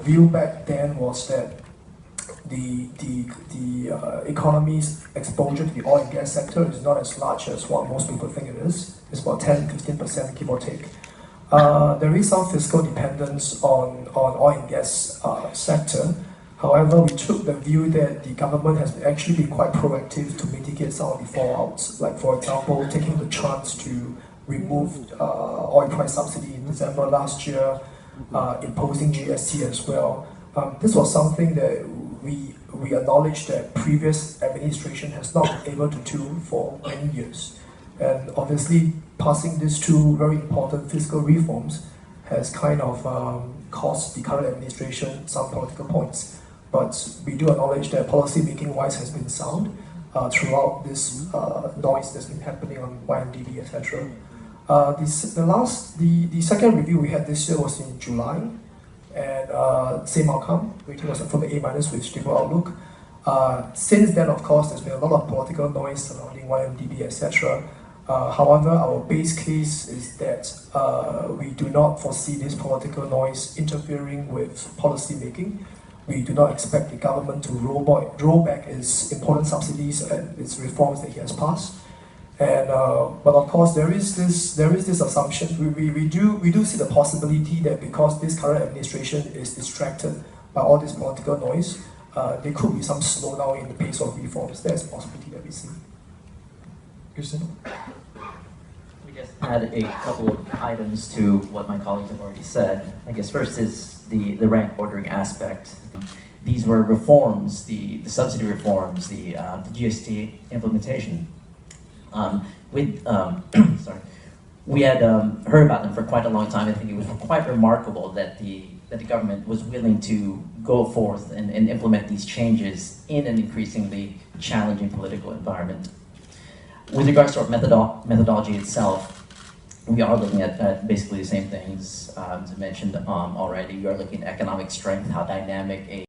view back then was that the economy's exposure to the oil and gas sector is not as large as what most people think it is. It's about 10-15%, give or take. There is some fiscal dependence on oil and gas sector. However, we took the view that the government has actually been quite proactive to mitigate some of the fallouts. Like, for example, taking the chance to remove oil price subsidy in December last year, imposing GST as well. This was something that we acknowledge that previous administration has not been able to do for many years. And obviously, passing these two very important fiscal reforms has kind of cost the current administration some political points. But we do acknowledge that policy making wise has been sound throughout this noise that's been happening on YMDB, etc. The second review we had this year was in July, and same outcome, rating was from the A- with stable outlook. Since then, of course, there's been a lot of political noise surrounding YMDB, etc. However, our base case is that we do not foresee this political noise interfering with policy making. We do not expect the government to roll back its important subsidies and its reforms that he has passed. And but of course, there is this assumption. We do see the possibility that because this current administration is distracted by all this political noise, there could be some slowdown in the pace of reforms. That's a possibility that we see. Kirsten? We just add a couple of items to what my colleagues have already said. I guess first is the rank ordering aspect. These were reforms, the subsidy reforms, the GST implementation. Sorry, we had heard about them for quite a long time. I think it was quite remarkable that the government was willing to go forth and implement these changes in an increasingly challenging political environment. With regards to our methodology itself, we are looking at basically the same things as I mentioned already. We are looking at economic strength, how dynamic a